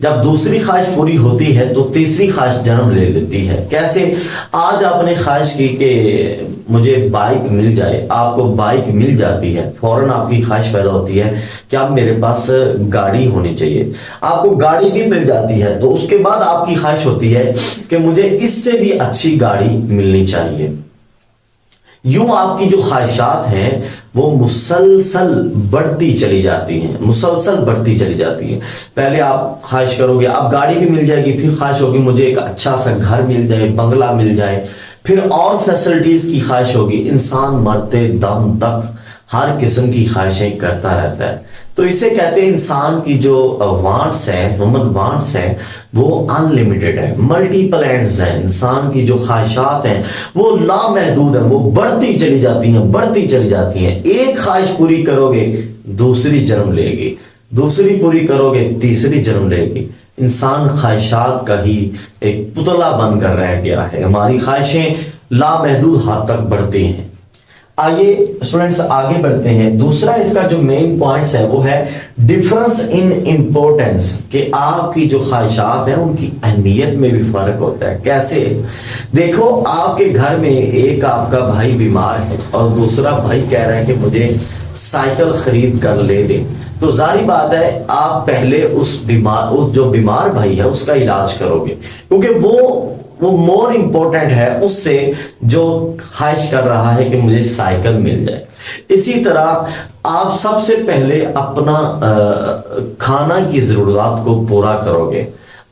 جب دوسری خواہش پوری ہوتی ہے تو تیسری خواہش جنم لے لیتی ہے. کیسے؟ آج آپ نے خواہش کی کہ مجھے بائک مل جائے، آپ کو بائک مل جاتی ہے، فوراً آپ کی خواہش پیدا ہوتی ہے کہ اب میرے پاس گاڑی ہونی چاہیے. آپ کو گاڑی بھی مل جاتی ہے تو اس کے بعد آپ کی خواہش ہوتی ہے کہ مجھے اس سے بھی اچھی گاڑی ملنی چاہیے. یوں آپ کی جو خواہشات ہیں وہ مسلسل بڑھتی چلی جاتی ہیں، مسلسل بڑھتی چلی جاتی ہیں. پہلے آپ خواہش کرو گے اب گاڑی بھی مل جائے گی، پھر خواہش ہوگی مجھے ایک اچھا سا گھر مل جائے، بنگلہ مل جائے، پھر اور فیسلٹیز کی خواہش ہوگی. انسان مرتے دم تک ہر قسم کی خواہشیں کرتا رہتا ہے. تو اسے کہتے ہیں انسان کی جو وانٹس ہیں، ہیومن وانٹس ہیں، وہ ان لمیٹڈ ہیں، ملٹیپل اینڈز ہیں. انسان کی جو خواہشات ہیں وہ لامحدود ہیں، وہ بڑھتی چلی جاتی ہیں، بڑھتی چلی جاتی ہیں. ایک خواہش پوری کرو گے دوسری جنم لے گی، دوسری پوری کرو گے تیسری جنم لے گی. انسان خواہشات کا ہی ایک پتلا بن کر رہ گیا ہے. ہماری خواہشیں لامحدود حد تک بڑھتی ہیں. آئیے اسٹوڈنٹس آگے بڑھتے ہیں. دوسرا اس کا جو مین پوائنٹس ہے وہ ہے ڈفرنس ان امپورٹنس، کہ آپ کی جو خواہشات ہیں ان کی اہمیت میں بھی فرق ہوتا ہے. کیسے؟ دیکھو آپ کے گھر میں ایک آپ کا بھائی بیمار ہے اور دوسرا بھائی کہہ رہا ہے کہ مجھے سائیکل خرید کر لے دے. تو ظاہری بات ہے آپ پہلے اس جو بیمار بھائی ہے اس کا علاج کرو گے، کیونکہ وہ مور امپورٹنٹ ہے اس سے جو خواہش کر رہا ہے کہ مجھے سائیکل مل جائے. اسی طرح آپ سب سے پہلے اپنا کھانا کی ضروریات کو پورا کرو گے.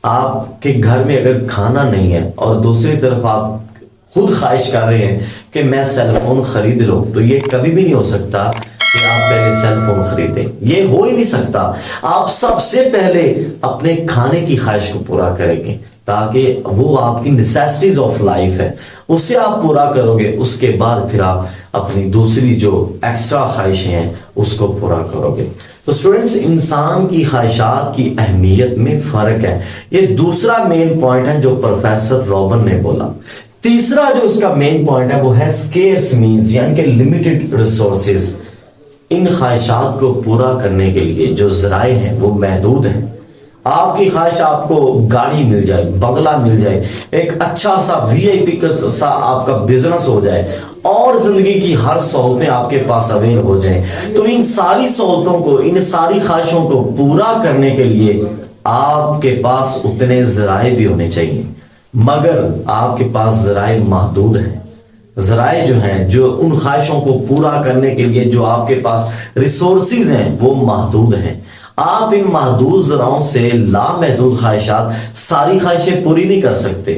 آپ کے گھر میں اگر کھانا نہیں ہے اور دوسری طرف آپ خود خواہش کر رہے ہیں کہ میں سیل فون خرید لوں، تو یہ کبھی بھی نہیں ہو سکتا کہ آپ پہلے سیل فون خریدیں. یہ ہو ہی نہیں سکتا. آپ سب سے پہلے اپنے کھانے کی خواہش کو پورا کریں گے تاکہ وہ آپ کی نیسیسٹیز آف لائف ہے اسے آپ پورا کرو گے. اس کے بعد پھر آپ اپنی دوسری جو ایکسٹرا خواہشیں ہیں اس کو پورا کرو گے. تو اسٹوڈنٹس انسان کی خواہشات کی اہمیت میں فرق ہے. یہ دوسرا مین پوائنٹ ہے جو پروفیسر رابن نے بولا. تیسرا جو اس کا مین پوائنٹ ہے وہ ہے سکیرس مینز، یعنی کہ لمیٹڈ ریسورسز. ان خواہشات کو پورا کرنے کے لیے جو ذرائع ہیں وہ محدود ہیں. آپ کی خواہش آپ کو گاڑی مل جائے، بنگلہ مل جائے، ایک اچھا سا وی آئی پی سا آپ کا بزنس ہو جائے اور زندگی کی ہر سہولتیں آپ کے پاس اویل ہو جائیں. تو ان ساری سہولتوں کو، ان ساری خواہشوں کو پورا کرنے کے لیے آپ کے پاس اتنے ذرائع بھی ہونے چاہیے، مگر آپ کے پاس ذرائع محدود ہیں. ذرائع جو ہیں جو ان خواہشوں کو پورا کرنے کے لیے جو آپ کے پاس ریسورسز ہیں وہ محدود ہیں. آپ ان محدود ذرائعوں سے لامحدود خواہشات، ساری خواہشیں پوری نہیں کر سکتے.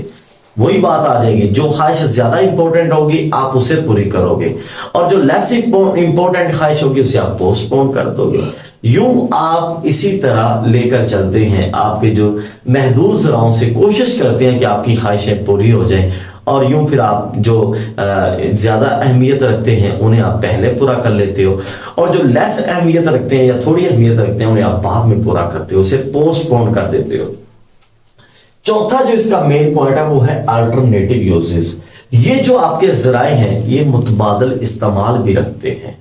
وہی بات آ جائے گی، جو خواہش زیادہ امپورٹنٹ ہوگی آپ اسے پوری کرو گے اور جو لیس امپورٹنٹ خواہش ہوگی اسے آپ پوسٹ پون کر دو گے. یوں آپ اسی طرح لے کر چلتے ہیں. آپ کے جو محدود ذرائعوں سے کوشش کرتے ہیں کہ آپ کی خواہشیں پوری ہو جائیں، اور یوں پھر آپ جو زیادہ اہمیت رکھتے ہیں انہیں آپ پہلے پورا کر لیتے ہو، اور جو لیس اہمیت رکھتے ہیں یا تھوڑی اہمیت رکھتے ہیں انہیں آپ بعد میں پورا کرتے ہو، اسے پوسٹ پون کر دیتے ہو. چوتھا جو اس کا مین پوائنٹ ہے وہ ہے الٹرنیٹیو یوزز. یہ جو آپ کے ذرائع ہیں یہ متبادل استعمال بھی رکھتے ہیں.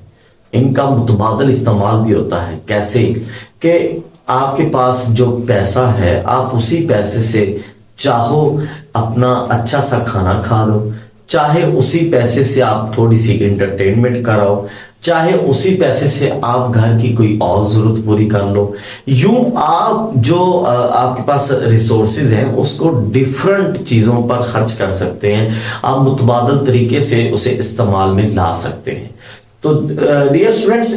ان کا متبادل استعمال بھی ہوتا ہے. کیسے؟ کہ آپ کے پاس جو پیسہ ہے آپ اسی پیسے سے چاہو اپنا اچھا سا کھانا کھا لو، چاہے اسی پیسے سے آپ تھوڑی سی انٹرٹینمنٹ کراؤ، چاہے اسی پیسے سے آپ گھر کی کوئی اور ضرورت پوری کر لو. یوں آپ جو آپ کے پاس ریسورسز ہیں اس کو ڈیفرنٹ چیزوں پر خرچ کر سکتے ہیں. آپ متبادل طریقے سے اسے استعمال میں لا سکتے ہیں. تو ڈیئر اسٹوڈنٹس،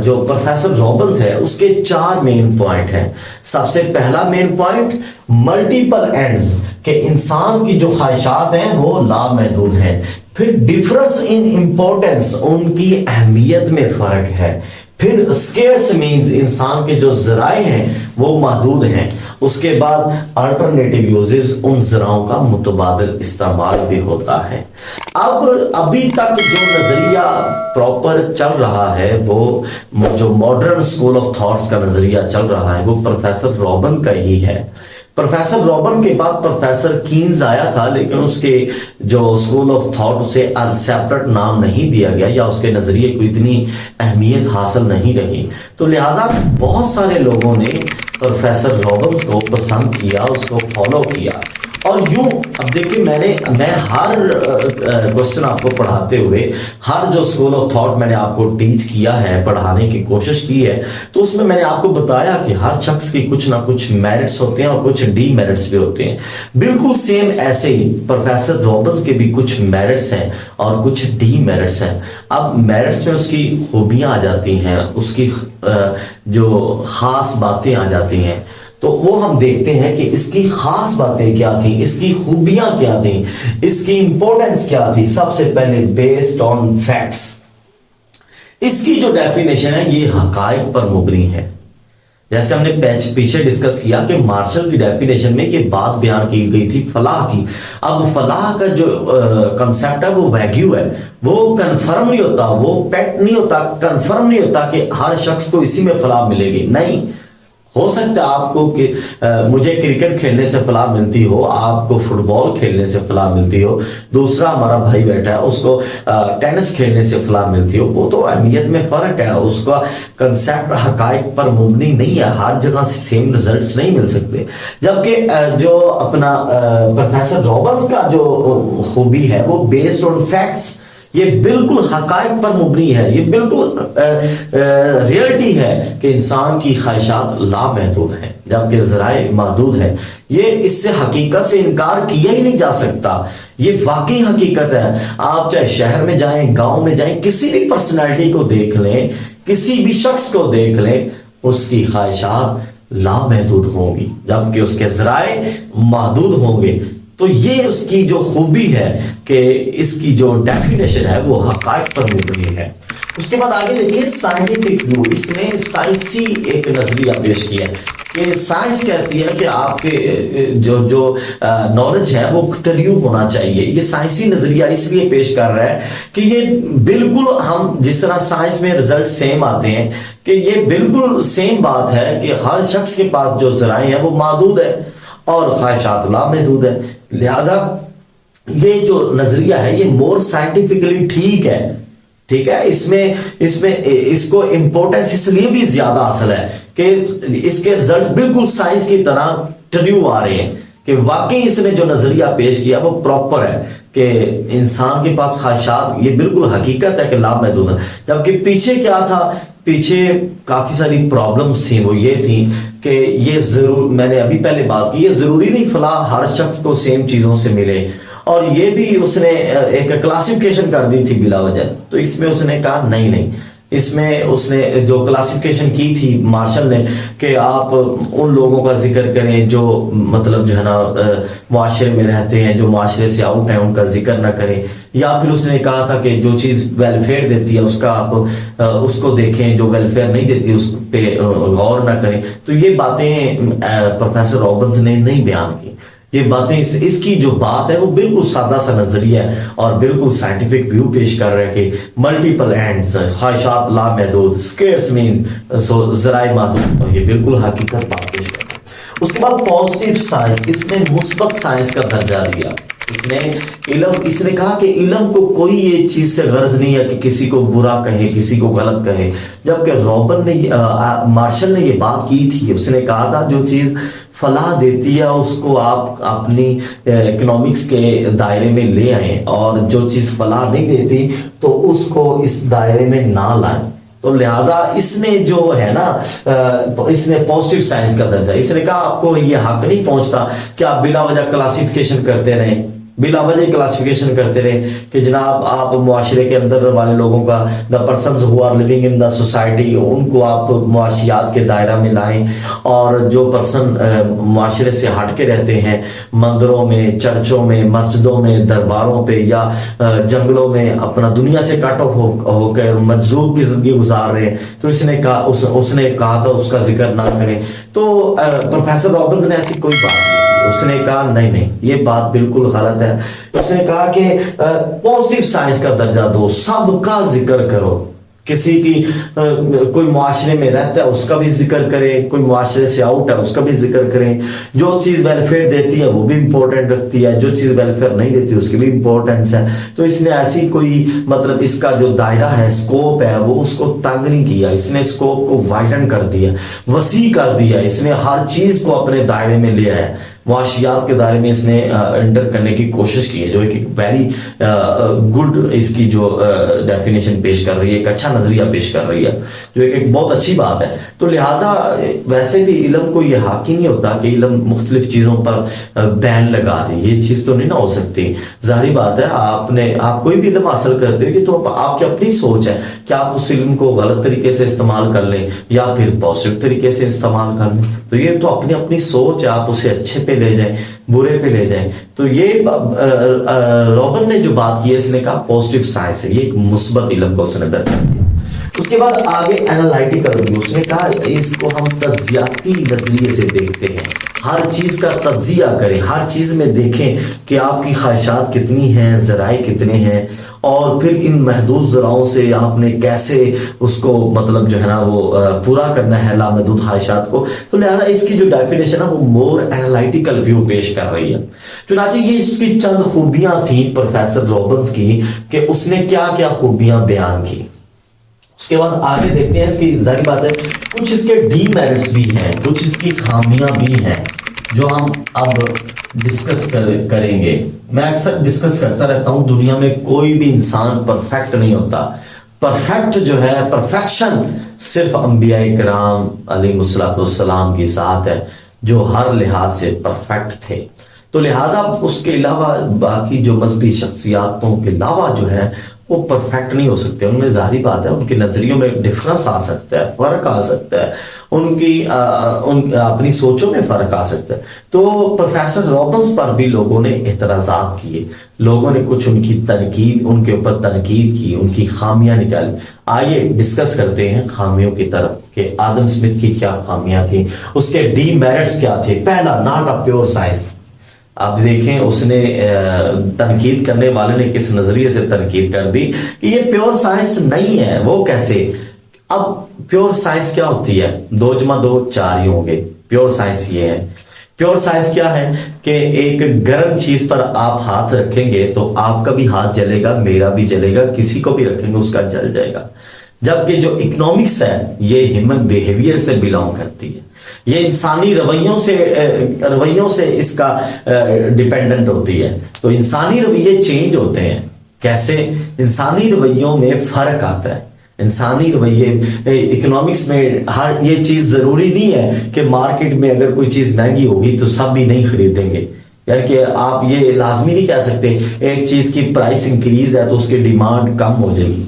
جو پروفیسر رابنز ہے اس کے 4 مین پوائنٹ ہیں. سب سے پہلا مین پوائنٹ ملٹیپل اینڈز، کہ انسان کی جو خواہشات ہیں وہ لامحدود ہیں. پھر ڈفرنس ان امپورٹنس، ان کی اہمیت میں فرق ہے. پھر اسکیئرس مینز، انسان کے جو ذرائع ہیں وہ محدود ہیں. اس کے بعد الٹرنیٹیو یوزز، ان ذرائعوں کا متبادل استعمال بھی ہوتا ہے. ابھی تک جو نظریہ پراپر چل رہا ہے وہ جو ماڈرن اسکول آف تھاٹس کا نظریہ چل رہا ہے وہ پروفیسر رابن کا ہی ہے. پروفیسر روبن کے بعد پروفیسر کینز آیا تھا، لیکن اس کے جو اسکول آف تھاٹ اسے سیپریٹ نام نہیں دیا گیا، یا اس کے نظریے کو اتنی اہمیت حاصل نہیں رہی، تو لہٰذا بہت سارے لوگوں نے پروفیسر روبنز کو پسند کیا، اس کو فالو کیا۔ اور یوں اب دیکھیں، میں ہر کوشچن آپ کو پڑھاتے ہوئے، ہر جو اسکول آف تھاٹ میں نے آپ کو ٹیچ کیا ہے، پڑھانے کی کوشش کی ہے، تو اس میں نے آپ کو بتایا کہ ہر شخص کی کچھ نہ کچھ میرٹس ہوتے ہیں اور کچھ ڈی میرٹس بھی ہوتے ہیں۔ بالکل سیم ایسے ہی پروفیسر روبنز کے بھی کچھ میرٹس ہیں اور کچھ ڈی میرٹس ہیں۔ اب میرٹس میں اس کی خوبیاں آ جاتی ہیں، اس کی جو خاص باتیں آ جاتی ہیں، تو وہ ہم دیکھتے ہیں کہ اس کی خاص باتیں کیا تھیں، اس کی خوبیاں کیا تھیں، اس کی امپورٹنس کیا تھی۔ سب سے پہلے بیسڈ آن فیکٹس، اس کی جو ڈیفینیشن ہے یہ حقائق پر مبنی ہے۔ جیسے ہم نے پیچھے ڈسکس کیا کہ مارشل کی ڈیفینیشن میں یہ بات بیان کی گئی تھی فلاح کی۔ اب فلاح کا جو کنسیپٹ ہے وہ ویگیو ہے، وہ کنفرم نہیں ہوتا، وہ پیٹ نہیں ہوتا، کنفرم نہیں ہوتا کہ ہر شخص کو اسی میں فلاح ملے گی۔ نہیں، ہو سکتا ہے آپ کو کہ مجھے کرکٹ کھیلنے سے فلاح ملتی ہو، آپ کو فٹ بال کھیلنے سے فلاح ملتی ہو، دوسرا ہمارا بھائی بیٹھا ہے اس کو ٹینس کھیلنے سے فلاح ملتی ہو، وہ تو اہمیت میں فرق ہے، اس کا کنسیپٹ حقائق پر مبنی نہیں ہے، ہر جگہ سے سیم ریزلٹس نہیں مل سکتے۔ جبکہ جو اپنا پروفیسر روبنز کا جو خوبی ہے وہ بیسڈ آن فیکٹس، یہ بالکل حقائق پر مبنی ہے، یہ بالکل ریئلٹی ہے کہ انسان کی خواہشات لامحدود ہیں جبکہ ذرائع محدود ہیں۔ یہ اس سے حقیقت سے انکار کیا ہی نہیں جا سکتا، یہ واقعی حقیقت ہے۔ آپ چاہے شہر میں جائیں، گاؤں میں جائیں، کسی بھی پرسنالٹی کو دیکھ لیں، کسی بھی شخص کو دیکھ لیں، اس کی خواہشات لامحدود ہوں گی جبکہ اس کے ذرائع محدود ہوں گے۔ تو یہ اس کی جو خوبی ہے کہ اس کی جو ڈیفینیشن ہے وہ حقائق پر مبنی ہے۔ اس کے بعد آگے دیکھیے سائنٹیفک ویو، اس نے سائنسی ایک نظریہ پیش کیا ہے کہ سائنس کہتی ہے کہ آپ کے جو نالج ہے وہ ٹریو ہونا چاہیے۔ یہ سائنسی نظریہ اس لیے پیش کر رہا ہے کہ یہ بالکل ہم جس طرح سائنس میں رزلٹ سیم آتے ہیں کہ یہ بالکل سیم بات ہے کہ ہر شخص کے پاس جو ذرائع ہیں وہ محدود ہے اور خواہشات لامحدود ہے، لہذا یہ جو نظریہ ہے یہ مور سائنٹیفکلی ٹھیک ہے۔ اس کو امپورٹنس اس لیے بھی زیادہ حاصل ہے کہ اس کے رزلٹ بالکل سائنس کی طرح ٹریو آ رہے ہیں کہ واقعی اس نے جو نظریہ پیش کیا وہ پراپر ہے کہ انسان کے پاس خواہشات یہ بالکل حقیقت ہے کہ لامحدود ہے۔ جبکہ پیچھے کیا تھا، پیچھے کافی ساری پرابلمز تھیں، وہ یہ تھیں کہ یہ ضرور، میں نے ابھی پہلے بات کی، یہ ضروری نہیں فلاح ہر شخص کو سیم چیزوں سے ملے، اور یہ بھی اس نے ایک کلاسیفیکیشن کر دی تھی بلا وجہ۔ تو اس میں اس نے کہا نہیں، اس میں اس نے جو کلاسیفیکیشن کی تھی مارشل نے کہ آپ ان لوگوں کا ذکر کریں جو مطلب جو ہے نا معاشرے میں رہتے ہیں، جو معاشرے سے آؤٹ ہیں، ان کا ذکر نہ کریں، یا پھر اس نے کہا تھا کہ جو چیز ویلفیئر دیتی ہے اس کا آپ اس کو دیکھیں، جو ویلفیئر نہیں دیتی اس پہ غور نہ کریں۔ تو یہ باتیں پروفیسر روبنز نے نہیں بیان کی، یہ باتیں اس کی جو بات ہے وہ بالکل سادہ سا نظریہ ہے اور بالکل سائنٹیفک ویو پیش کر رہے ہیں کہ ملٹیپل اینڈز، خواہشات لامحدود، سکیئرس مینز ذرائع محدود، اور یہ بالکل حقیقت بات پیش کرتا ہے۔ اس کے بعد پازیٹیو سائنس، اس نے مثبت سائنس کا درجہ دیا۔ اس نے کہا کہ علم کو کوئی یہ چیز سے غرض نہیں ہے کہ کسی کو برا کہے، کسی کو غلط کہے، جبکہ مارشل نے یہ بات کی تھی، اس نے کہا تھا جو چیز فلاح دیتی ہے اس کو آپ اپنی اکنامکس کے دائرے میں لے آئیں، اور جو چیز فلاح نہیں دیتی تو اس کو اس دائرے میں نہ لائیں۔ تو لہٰذا اس نے جو ہے نا اس نے پازیٹیو سائنس کا درجہ، اس نے کہا آپ کو یہ حق نہیں پہنچتا کہ آپ بلا وجہ کلاسیفیکیشن کرتے رہیں، بلا وجہ کلاسیفیکیشن کرتے رہے کہ جناب آپ معاشرے کے اندر والے لوگوں کا the persons who are living in the society, ان کو آپ معاشیات کے دائرہ میں لائیں، اور جو پرسن معاشرے سے ہٹ کے رہتے ہیں، مندروں میں، چرچوں میں، مسجدوں میں، درباروں پہ، یا جنگلوں میں اپنا دنیا سے کٹ آف ہو کر مجذوب کی زندگی گزار رہے ہیں، تو اس نے کہا تھا اس کا ذکر نہ کریں۔ تو پروفیسر رابنز نے ایسی کوئی بات نہیں، اس نے کہا نہیں یہ بات بالکل غلط ہے۔ اس نے کہا کہ پازیٹیو سائنس کا درجہ دو، سب کا ذکر کرو، کسی کی کوئی معاشرے میں رہتا ہے اس کا بھی ذکر کریں، کوئی معاشرے سے آؤٹ ہے اس کا بھی ذکر کریں، جو چیز ویلفیئر دیتی ہے وہ بھی امپورٹنٹ رکھتی ہے، جو چیز ویلفیئر نہیں دیتی اس کی بھی امپورٹنس ہے۔ تو اس نے ایسی کوئی مطلب اس کا جو دائرہ ہے، اسکوپ ہے، وہ اس کو تنگ نہیں کیا، اس نے اسکوپ کو وائڈن کر دیا، وسیع کر دیا، اس نے ہر چیز کو اپنے دائرے میں لیا ہے، معاشیات کے دائرے میں اس نے انٹر کرنے کی کوشش کی ہے، جو ایک ویری گڈ اس کی جو ڈیفینیشن پیش کر رہی ہے، ایک اچھا نظریہ پیش کر رہی ہے، جو ایک بہت اچھی بات ہے۔ تو لہٰذا ویسے بھی علم کو یہ حق ہی نہیں ہوتا کہ علم مختلف چیزوں پر بین لگا دے، یہ چیز تو نہیں نہ ہو سکتی۔ ظاہری بات ہے آپ کوئی بھی علم حاصل کرتے ہو کہ تو آپ کی اپنی سوچ ہے کہ آپ اس علم کو غلط طریقے سے استعمال کر لیں یا پھر پازیٹیو طریقے سے استعمال کر لیں، تو یہ تو اپنی اپنی سوچ ہے، آپ اسے اچھے پہ لے جائیں برے پہ لے جائیں۔ تو یہ روبن نے جو بات کی ہے، اس نے کہا پازیٹیو سائنس ہے، یہ ایک مثبت علم کو اس نے درج کر دیا۔ اس کے بعد آگے اینالائٹیکل ریویو، اس نے کہا اس کو ہم تجزیاتی نظریے سے دیکھتے ہیں، ہر چیز کا تجزیہ کریں، ہر چیز میں دیکھیں کہ آپ کی خواہشات کتنی ہیں، ذرائع کتنے ہیں، اور پھر ان محدود ذرائعوں سے آپ نے کیسے اس کو مطلب جو ہے نا وہ پورا کرنا ہے لامحدود خواہشات کو۔ تو لہذا اس کی جو ڈیفینیشن ہے وہ مور اینالائٹیکل ویو پیش کر رہی ہے۔ چنانچہ یہ اس کی چند خوبیاں تھیں پروفیسر روبنز کی کہ اس نے کیا کیا خوبیاں بیان کی۔ اس کے بعد آگے دیکھتے ہیں، اس کی ظاہری بات ہے کچھ اس کے ڈی میرٹس بھی ہیں، کچھ اس کی خامیاں بھی ہیں جو ہم اب ڈسکس کریں گے۔ میں اکثر ڈسکس کرتا رہتا ہوں، دنیا میں کوئی بھی انسان پرفیکٹ نہیں ہوتا، پرفیکٹ جو ہے، پرفیکشن صرف انبیاء کرام علیہ الصلوۃ والسلام کی ذات ہے جو ہر لحاظ سے پرفیکٹ تھے۔ تو لہٰذا اس کے علاوہ باقی جو مذہبی شخصیاتوں کے علاوہ جو ہے وہ پرفیکٹ نہیں ہو سکتے، ان میں ظاہری بات ہے ان کے نظریوں میں ڈفرنس آ سکتا ہے، فرق آ سکتا ہے، ان کی اپنی سوچوں میں فرق آ سکتا ہے۔ تو پروفیسر رابنز پر بھی لوگوں نے اعتراضات کیے، لوگوں نے کچھ ان کی تنقید، ان کے اوپر تنقید کی، ان کی خامیاں نکالی۔ آئیے ڈسکس کرتے ہیں خامیوں کی طرف کہ آدم اسمتھ کی کیا خامیاں تھیں، اس کے ڈی میرٹس کیا تھے۔ پہلا، ناٹ اے پیور سائنس۔ آپ دیکھیں اس نے تنقید کرنے والے نے کس نظریے سے تنقید کر دی کہ یہ پیور سائنس نہیں ہے۔ وہ کیسے؟ اب پیور سائنس کیا ہوتی ہے؟ 2 + 2 4 ہی ہوں گے۔ پیور سائنس یہ ہے، پیور سائنس کیا ہے کہ ایک گرم چیز پر آپ ہاتھ رکھیں گے تو آپ کا بھی ہاتھ جلے گا، میرا بھی جلے گا، کسی کو بھی رکھیں گے اس کا جل جائے گا۔ جبکہ جو اکنامکس ہے یہ ہیومن بیہیویئر سے بلانگ کرتی ہے، یہ انسانی رویوں سے اس کا ڈیپینڈنٹ ہوتی ہے۔ تو انسانی رویے چینج ہوتے ہیں، کیسے؟ انسانی رویوں میں فرق آتا ہے، انسانی رویے اکنامکس میں یہ چیز ضروری نہیں ہے کہ مارکیٹ میں اگر کوئی چیز مہنگی ہوگی تو سب بھی نہیں خریدیں گے، یعنی کہ آپ یہ لازمی نہیں کہہ سکتے ایک چیز کی پرائس انکریز ہے تو اس کی ڈیمانڈ کم ہو جائے گی۔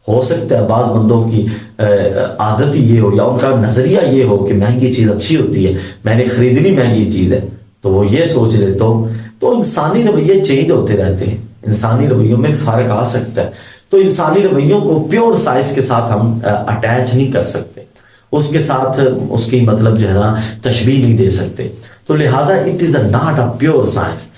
ہو سکتا ہے بعض بندوں کی عادت ہی یہ ہو یا ان کا نظریہ یہ ہو کہ مہنگی چیز اچھی ہوتی ہے، میں نے خریدنی مہنگی چیز ہے، تو وہ یہ سوچ لے۔ تو انسانی رویے چینج ہوتے رہتے ہیں، انسانی رویوں میں فرق آ سکتا ہے۔ تو انسانی رویوں کو پیور سائنس کے ساتھ ہم اٹیچ نہیں کر سکتے، اس کے ساتھ اس کی مطلب جو ہے نا تشبیہ نہیں دے سکتے۔ تو لہٰذا it is not a pure science,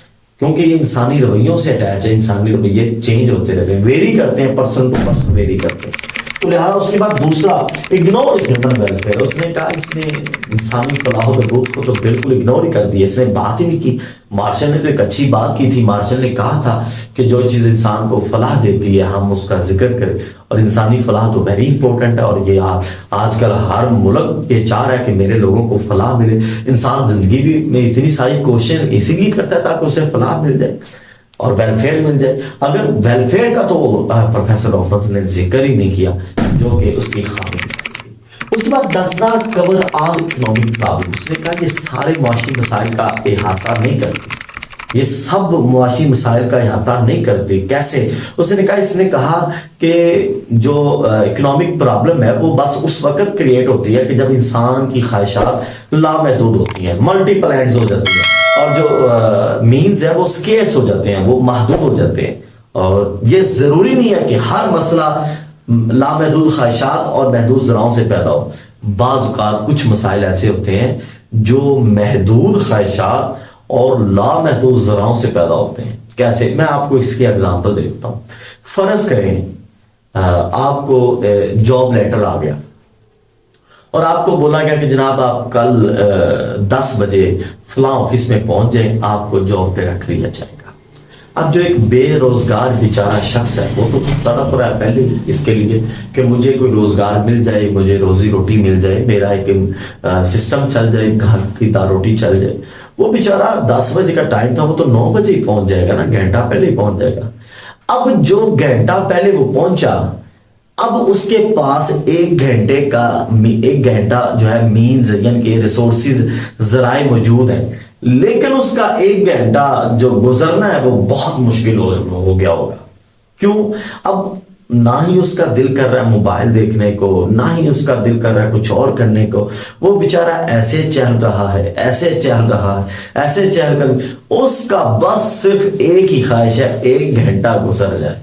کیونکہ یہ انسانی رویوں سے اٹیچ ہے، انسانی رویے چینج ہوتے رہتے ہیں، ویری کرتے ہیں، پرسن ٹو پرسن ویری کرتے ہیں۔ تو لہٰذا اس کے بعد دوسرا، اگنور ہیومن ویلفیئر۔ اس نے کہا اس نے انسانی فلاح و بہبود کو تو بالکل اگنور ہی کر دیا، اس نے بات ہی نہیں کی۔ مارشل نے تو ایک اچھی بات کی تھی، مارشل نے کہا تھا کہ جو چیز انسان کو فلاح دیتی ہے ہم اس کا ذکر کریں، اور انسانی فلاح تو ویری امپورٹنٹ ہے، اور یہ آج کل ہر ملک یہ چاہ رہا ہے کہ میرے لوگوں کو فلاح ملے۔ انسان زندگی بھی میں اتنی ساری کوششیں اسی لیے کرتا ہے تاکہ اسے فلاح مل جائے اور ویلفیئر مل جائے۔ اگر ویلفیئر کا تو پروفیسر رابنز نے ذکر ہی نہیں کیا، جو کہ اس کی خامی ہے۔ اس کے بعد does not cover all economic problem. اس نے کہا یہ سارے معاشی مسائل کا احاطہ نہیں کرتی، یہ سب معاشی مسائل کا احاطہ نہیں کرتی۔ کیسے؟ اس نے کہا کہ جو اکنامک پرابلم ہے وہ بس اس وقت کریٹ ہوتی ہے کہ جب انسان کی خواہشات لامحدود ہوتی ہیں، ملٹیپل اینڈز ہو جاتی ہیں، اور جو مینز ہے وہ سکیئرس ہو جاتے ہیں، وہ محدود ہو جاتے ہیں۔ اور یہ ضروری نہیں ہے کہ ہر مسئلہ لامحدود خواہشات اور محدود ذرائعوں سے پیدا ہو۔ بعض اوقات کچھ مسائل ایسے ہوتے ہیں جو محدود خواہشات اور لامحدود ذرائعوں سے پیدا ہوتے ہیں۔ کیسے؟ میں آپ کو اس کی اگزامپل دیتا ہوں۔ فرض کریں آپ کو جاب لیٹر آ گیا اور آپ کو بولا گیا کہ جناب آپ کل 10 بجے فلاں آفس میں پہنچ جائیں، آپ کو جاب پہ رکھ لیا جائے گا۔ اب جو ایک بے روزگار بیچارہ شخص ہے وہ تو تڑپ رہا ہے پہلے اس کے لیے کہ مجھے کوئی روزگار مل جائے، مجھے روزی روٹی مل جائے، میرا ایک سسٹم چل جائے، گھر کی دار روٹی چل جائے۔ وہ بیچارہ 10 بجے کا ٹائم تھا، وہ تو 9 بجے ہی پہنچ جائے گا نا، گھنٹہ پہلے ہی پہنچ جائے گا۔ اب جو گھنٹہ پہلے وہ پہنچا، اب اس کے پاس ایک گھنٹہ جو ہے مینز یعنی کہ ریسورسز ذرائع موجود ہیں، لیکن اس کا ایک گھنٹہ جو گزرنا ہے وہ بہت مشکل ہو گیا ہوگا۔ کیوں؟ اب نہ ہی اس کا دل کر رہا ہے موبائل دیکھنے کو، نہ ہی اس کا دل کر رہا ہے کچھ اور کرنے کو، وہ بیچارہ ایسے چہل رہا ہے، ایسے چہل رہا ہے، ایسے چہل کر اس کا بس صرف ایک ہی خواہش ہے، ایک گھنٹہ گزر جائے۔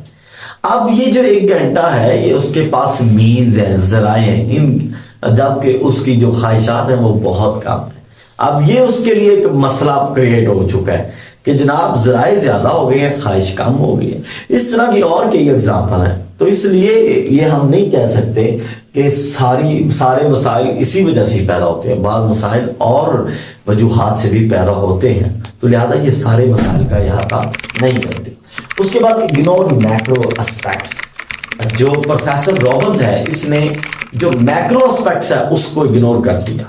اب یہ جو ایک گھنٹہ ہے یہ اس کے پاس مینز ہیں، ذرائع ہیں، جبکہ اس کی جو خواہشات ہیں وہ بہت کم ہیں۔ اب یہ اس کے لیے ایک مسئلہ کریٹ ہو چکا ہے کہ جناب ذرائع زیادہ ہو گئے ہیں، خواہش کم ہو گئی ہے۔ اس طرح کی اور کئی اگزامپل ہیں، تو اس لیے یہ ہم نہیں کہہ سکتے کہ سارے مسائل اسی وجہ سے پیدا ہوتے ہیں، بعض مسائل اور وجوہات سے بھی پیدا ہوتے ہیں، تو لہذا یہ سارے مسائل کا احاطہ نہیں کرتے۔ اس کے بعد اگنور میکرو اسپیکٹس، جو پروفیسر رابنز ہے اس نے جو میکرو اسپیکٹس ہے اس کو اگنور کر دیا۔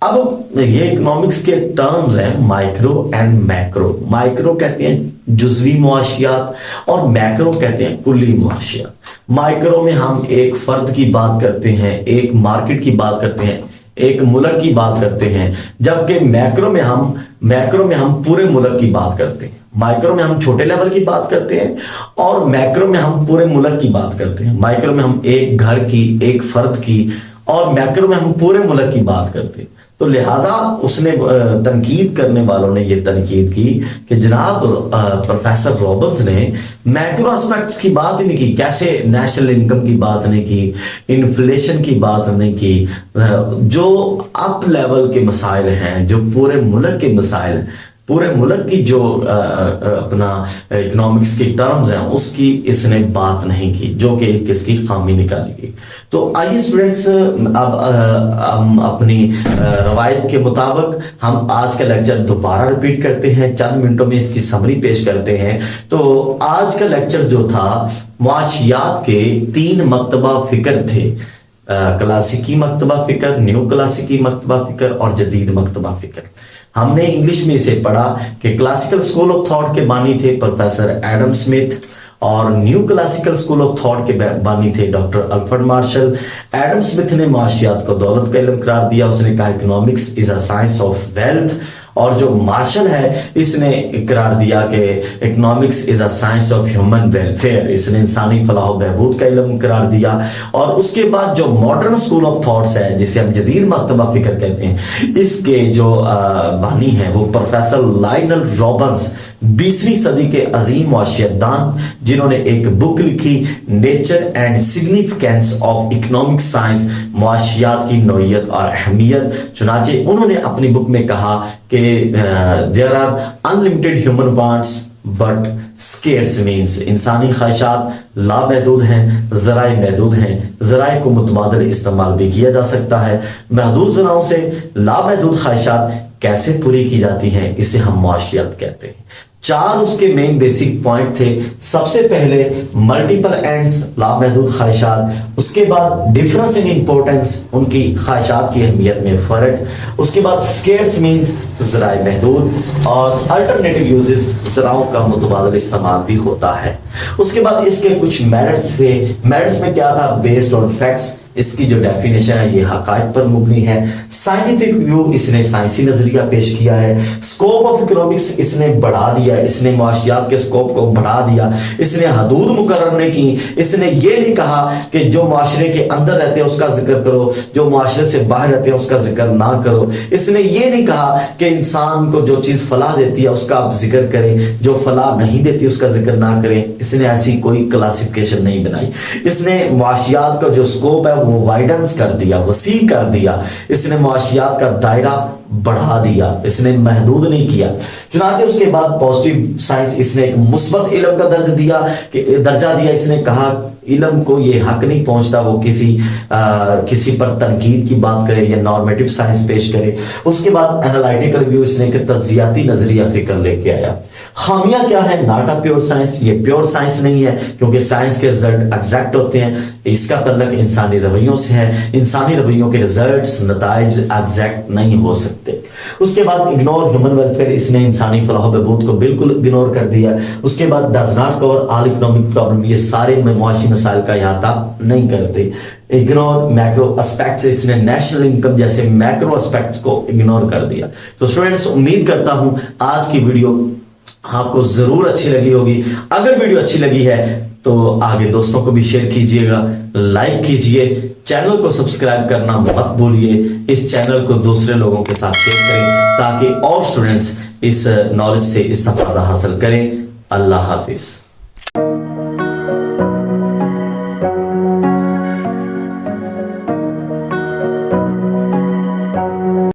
اب یہ اکنامکس کے ٹرمز ہیں مائکرو اینڈ میکرو۔ مائکرو کہتے ہیں جزوی معاشیات اور میکرو کہتے ہیں کلی معاشیات۔ مائکرو میں ہم ایک فرد کی بات کرتے ہیں، ایک مارکیٹ کی بات کرتے ہیں، ایک ملک کی بات کرتے ہیں، جبکہ میکرو میں ہم پورے ملک کی بات کرتے ہیں۔ مائکرو میں ہم چھوٹے لیول کی بات کرتے ہیں اور میکرو میں ہم پورے ملک کی بات کرتے ہیں۔ مائکرو میں ہم ایک گھر کی، ایک فرد کی، اور میکرو میں ہم پورے ملک کی بات کرتے ہیں۔ تو لہٰذا اس نے تنقید کرنے والوں نے یہ تنقید کی کہ جناب پروفیسر رابنز نے میکرو اسپیکٹس کی بات ہی نہیں کی، کیسے نیشنل انکم کی بات نہیں کی، انفلیشن کی بات نہیں کی، جو اپ لیول کے مسائل ہیں، جو پورے ملک کے مسائل ہیں، پورے ملک کی جو اپنا اکنامکس کی ٹرمز ہیں اس کی اس نے بات نہیں کی، جو کہ کس کی خامی نکالی گئی۔ تو آئیے اسٹوڈنٹس، اب ہم اپنی روایت کے مطابق ہم آج کا لیکچر دوبارہ ریپیٹ کرتے ہیں، چند منٹوں میں اس کی سمری پیش کرتے ہیں۔ تو آج کا لیکچر جو تھا معاشیات کے 3 مکتبہ فکر تھے، کلاسیکی مکتبہ فکر، نیو کلاسیکی مکتبہ فکر اور جدید مکتبہ فکر۔ ہم نے انگلش میں اسے پڑھا کہ کلاسیکل اسکول آف تھاٹ کے بانی تھے پروفیسر ایڈم اسمتھ، اور neo classical school of thought کے بانی تھے doctor Alfred Marshall. Adam Smith نے معاشیات کو دولت کا علم قرار دیا، اس نے کہا economics is a science of wealth, اور جو مارشل ہے اس نے قرار دیا کہ economics is a science of human welfare, اس نے انسانی فلاح و بہبود کا علم قرار دیا۔ اور اس کے بعد جو ماڈرن اسکول آف تھاٹس ہے جسے ہم جدید مکتبہ فکر کہتے ہیں، اس کے جو بانی ہیں وہ پروفیسر لائنل رابنز، 20ویں صدی کے عظیم معاشیات دان، جنہوں نے ایک بک لکھی nature and significance of economic science, معاشیات کی نوعیت اور اہمیت۔ چنانچہ انہوں نے اپنی بک میں کہا کہ there are unlimited human wants but scarce means، انسانی خواہشات لامحدود ہیں، ذرائع محدود ہیں، ذرائع کو متبادل استعمال بھی کیا جا سکتا ہے۔ محدود ذرائع سے لامحدود خواہشات کیسے پوری کی جاتی ہیں، اسے ہم معاشیات کہتے ہیں۔ 4 اس کے مین بیسک پوائنٹ تھے۔ سب سے پہلے ملٹیپل اینڈز، لامحدود خواہشات، اس کے بعد ڈفرنس ان امپورٹنس، ان کی خواہشات کی اہمیت میں فرق، اس کے بعد سکیرس مینز ذرائع محدود، اور الٹرنیٹیو یوزز، ذرائع کا متبادل استعمال بھی ہوتا ہے۔ اس کے بعد اس کے کچھ میرٹس تھے۔ میرٹس میں کیا تھا؟ بیسڈ آن فیکٹس، اس کی جو ڈیفینیشن ہے یہ حقائق پر مبنی ہے۔ سائنٹیفک ویو، اس نے سائنسی نظریہ پیش کیا ہے۔ سکوپ آف اکنامکس، اس نے بڑھا دیا، اس نے معاشیات کے سکوپ کو بڑھا دیا، اس نے حدود مقرر نہیں کی، اس نے یہ نہیں کہا کہ جو معاشرے کے اندر رہتے ہیں اس کا ذکر کرو، جو معاشرے سے باہر رہتے ہیں اس کا ذکر نہ کرو۔ اس نے یہ نہیں کہا کہ انسان کو جو چیز فلاح دیتی ہے اس کا آپ ذکر کریں، جو فلاح نہیں دیتی اس کا ذکر نہ کریں۔ اس نے ایسی کوئی کلاسیفیکیشن نہیں بنائی۔ اس نے معاشیات کا جو سکوپ ہے وہ وائڈنس کر دیا، وسیع کر دیا۔ اس نے معاشیات کا دائرہ بڑھا دیا، اس نے محدود نہیں کیا۔ چنانچہ اس کے بعد پازیٹیو سائنس، اس نے ایک مثبت علم کا درجہ دیا۔ اس نے کہا علم کو یہ حق نہیں پہنچتا وہ کسی پر تنقید کی بات کرے یا نارمیٹو سائنس پیش کرے۔ اس کے بعد انالائٹیکل ویو اس نے کہ تجزیاتی نظریہ فکر لے کے آیا۔ خامیاں کیا ہے؟ ناٹ اے پیور سائنس، یہ پیور سائنس نہیں ہے کیونکہ سائنس کے رزلٹ ایگزیکٹ ہوتے ہیں، اس کا تعلق انسانی رویوں سے ہے، انسانی رویوں کے رزلٹس نتائج ایگزیکٹ نہیں ہو سکتے۔ اس کے بعد اگنور ہیومن ویلفیئر، اس نے انسانی فلاح و بہبود کو بالکل اگنور کر دیا۔ اس کے بعد does not cover all economic problem, یہ سارے معاشی مسائل کا احاطہ نہیں کرتے۔ اگنور میکرو اسپیکٹس، اس نے نیشنل انکم جیسے میکرو اسپیکٹس کو اگنور کر دیا۔ تو اسٹوڈنٹس امید کرتا ہوں آج کی ویڈیو آپ کو ضرور اچھی لگی ہوگی۔ اگر ویڈیو اچھی لگی ہے تو آگے دوستوں کو بھی شیئر کیجئے گا، لائک کیجئے، چینل کو سبسکرائب کرنا مت بھولیے، اس چینل کو دوسرے لوگوں کے ساتھ شیئر کریں تاکہ اور اسٹوڈنٹس اس نالج سے استفادہ حاصل کریں۔ اللہ حافظ۔